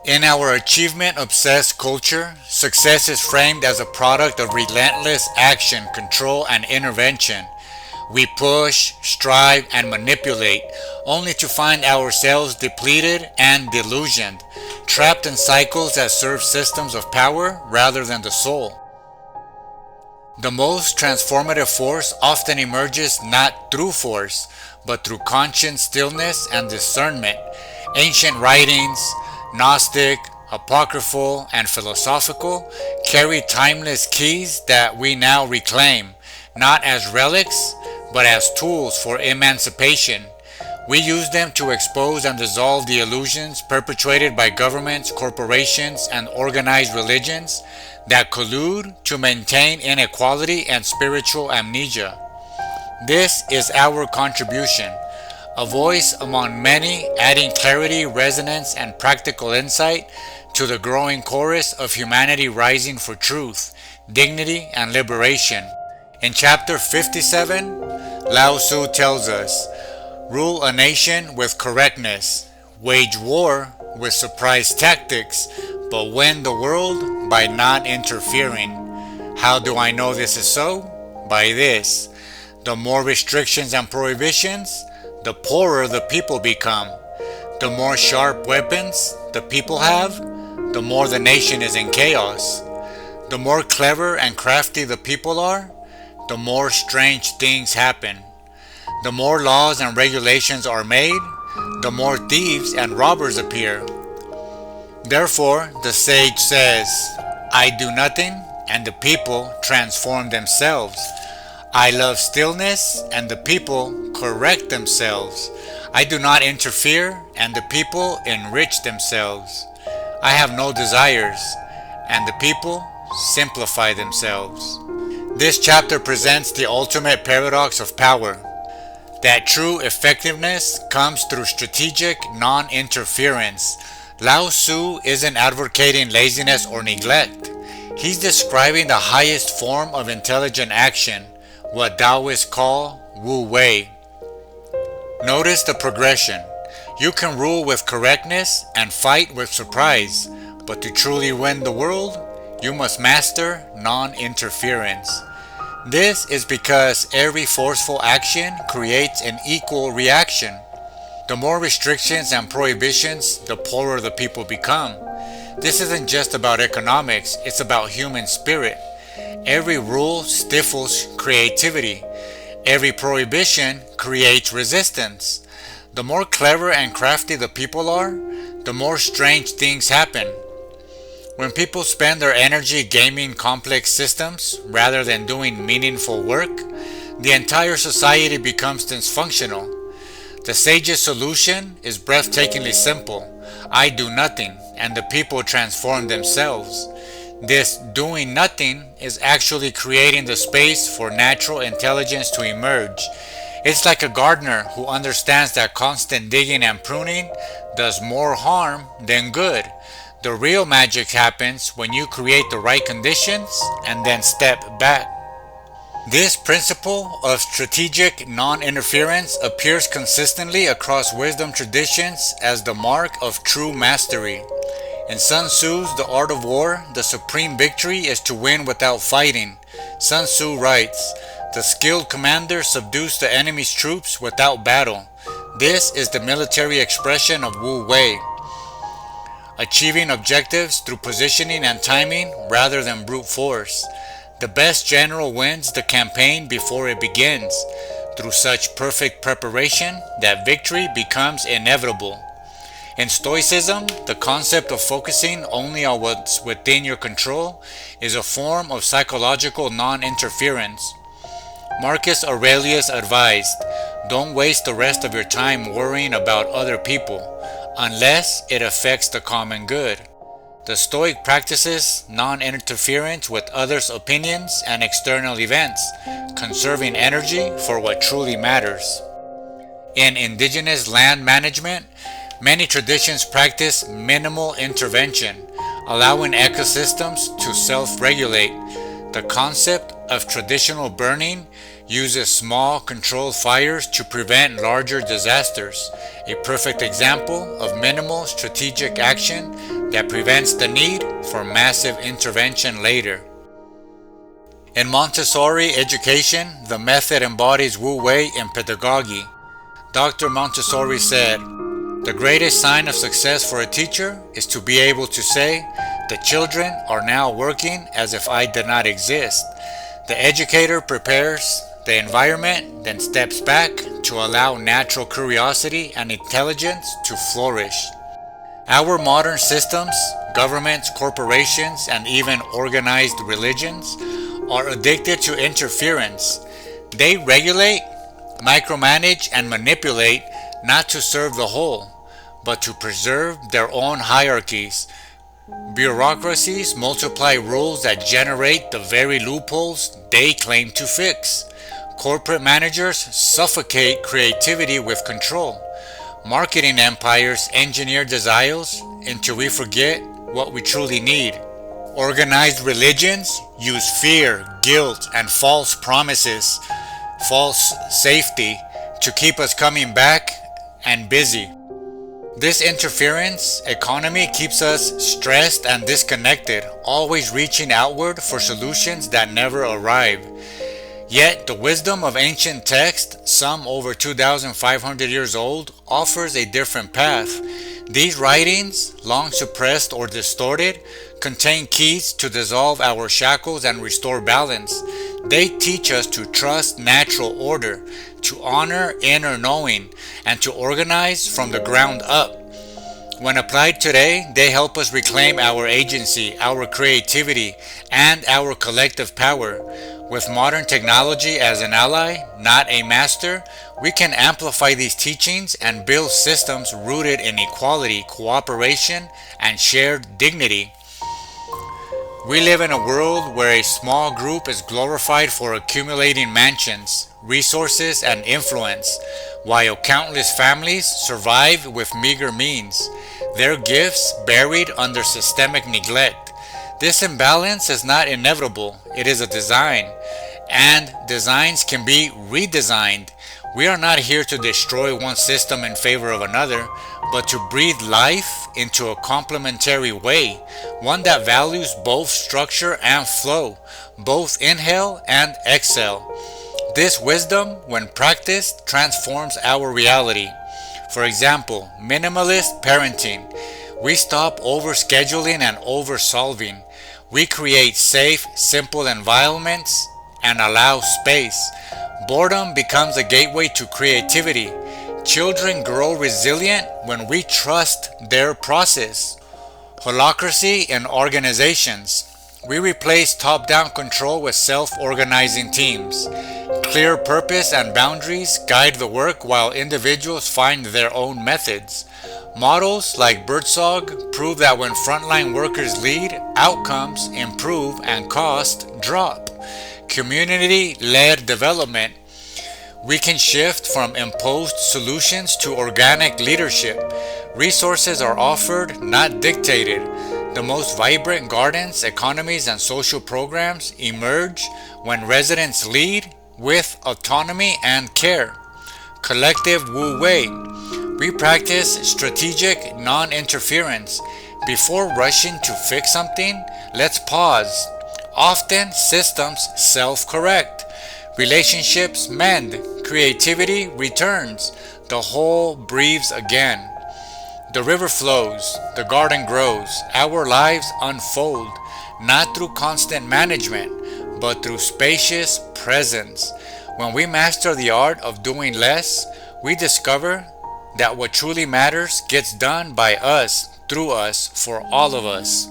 In our achievement-obsessed culture, success is framed as a product of relentless action, control, and intervention. We push, strive, and manipulate, only to find ourselves depleted and delusioned, trapped in cycles that serve systems of power rather than the soul. The most transformative force often emerges not through force, but through conscious stillness and discernment. Ancient writings, Gnostic, apocryphal, and philosophical, carry timeless keys that we now reclaim, not as relics, but as tools for emancipation. We use them to expose and dissolve the illusions perpetuated by governments, corporations, and organized religions that collude to maintain inequality and spiritual amnesia. This is our contribution, a voice among many, adding clarity, resonance, and practical insight to the growing chorus of humanity rising for truth, dignity, and liberation. In chapter 57, Lao Tzu tells us, rule a nation with correctness, wage war with surprise tactics, but win the world by not interfering. How do I know this is so? By this. The more restrictions and prohibitions, the poorer the people become. The more sharp weapons the people have, the more the nation is in chaos. The more clever and crafty the people are, the more strange things happen. The more laws and regulations are made, the more thieves and robbers appear. Therefore, the sage says, I do nothing, and the people transform themselves. I love stillness, and the people correct themselves. I do not interfere, and the people enrich themselves. I have no desires, and the people simplify themselves. This chapter presents the ultimate paradox of power, that true effectiveness comes through strategic non-interference. Lao Tzu isn't advocating laziness or neglect. He's describing the highest form of intelligent action, what Taoists call wu-wei. Notice the progression. You can rule with correctness and fight with surprise, but to truly win the world, you must master non-interference. This is because every forceful action creates an equal reaction. The more restrictions and prohibitions, the poorer the people become. This isn't just about economics, it's about human spirit. Every rule stifles creativity. Every prohibition creates resistance. The more clever and crafty the people are, the more strange things happen. When people spend their energy gaming complex systems rather than doing meaningful work, the entire society becomes dysfunctional. The sage's solution is breathtakingly simple. I do nothing, and the people transform themselves. This doing nothing is actually creating the space for natural intelligence to emerge. It's like a gardener who understands that constant digging and pruning does more harm than good. The real magic happens when you create the right conditions and then step back. This principle of strategic non-interference appears consistently across wisdom traditions as the mark of true mastery. In Sun Tzu's The Art of War, the supreme victory is to win without fighting. Sun Tzu writes, the skilled commander subdues the enemy's troops without battle. This is the military expression of wu-wei. Achieving objectives through positioning and timing rather than brute force. The best general wins the campaign before it begins, through such perfect preparation that victory becomes inevitable. In Stoicism, the concept of focusing only on what's within your control is a form of psychological non-interference. Marcus Aurelius advised, don't waste the rest of your time worrying about other people, unless it affects the common good. The Stoic practices non-interference with others' opinions and external events, conserving energy for what truly matters. In Indigenous land management, many traditions practice minimal intervention, allowing ecosystems to self-regulate. The concept of traditional burning uses small, controlled fires to prevent larger disasters, a perfect example of minimal strategic action that prevents the need for massive intervention later. In Montessori education, the method embodies wu-wei in pedagogy. Dr. Montessori said, "The greatest sign of success for a teacher is to be able to say, 'The children are now working as if I did not exist.' The educator prepares the environment, then steps back to allow natural curiosity and intelligence to flourish." Our modern systems, governments, corporations, and even organized religions are addicted to interference. They regulate, micromanage, and manipulate not to serve the whole, but to preserve their own hierarchies. Bureaucracies multiply rules that generate the very loopholes they claim to fix. Corporate managers suffocate creativity with control. Marketing empires engineer desires until we forget what we truly need. Organized religions use fear, guilt, and false promises, false safety, to keep us coming back and busy. This interference economy keeps us stressed and disconnected, always reaching outward for solutions that never arrive. Yet the wisdom of ancient texts, some over 2,500 years old, offers a different path. These writings, long suppressed or distorted, contain keys to dissolve our shackles and restore balance. They teach us to trust natural order, to honor inner knowing, and to organize from the ground up. When applied today, they help us reclaim our agency, our creativity, and our collective power. With modern technology as an ally, not a master, we can amplify these teachings and build systems rooted in equality, cooperation, and shared dignity. We live in a world where a small group is glorified for accumulating mansions, resources, and influence, while countless families survive with meager means, their gifts buried under systemic neglect. This imbalance is not inevitable, it is a design, and designs can be redesigned. We are not here to destroy one system in favor of another, but to breathe life into a complementary way, one that values both structure and flow, both inhale and exhale. This wisdom, when practiced, transforms our reality. For example, minimalist parenting. We stop overscheduling and oversolving. We create safe, simple environments and allow space. Boredom becomes a gateway to creativity. Children grow resilient when we trust their process. Holacracy in organizations. We replace top-down control with self-organizing teams. Clear purpose and boundaries guide the work while individuals find their own methods. Models like Birdsong prove that when frontline workers lead, outcomes improve and costs drop. Community-led development. We can shift from imposed solutions to organic leadership. Resources are offered, not dictated. The most vibrant gardens, economies, and social programs emerge when residents lead with autonomy and care. Collective wu-wei. We practice strategic non-interference. Before rushing to fix something, let's pause. Often, systems self-correct. Relationships mend. Creativity returns. The whole breathes again. The river flows. The garden grows. Our lives unfold, not through constant management, but through spacious presence. When we master the art of doing less, we discover that what truly matters gets done by us, through us, for all of us.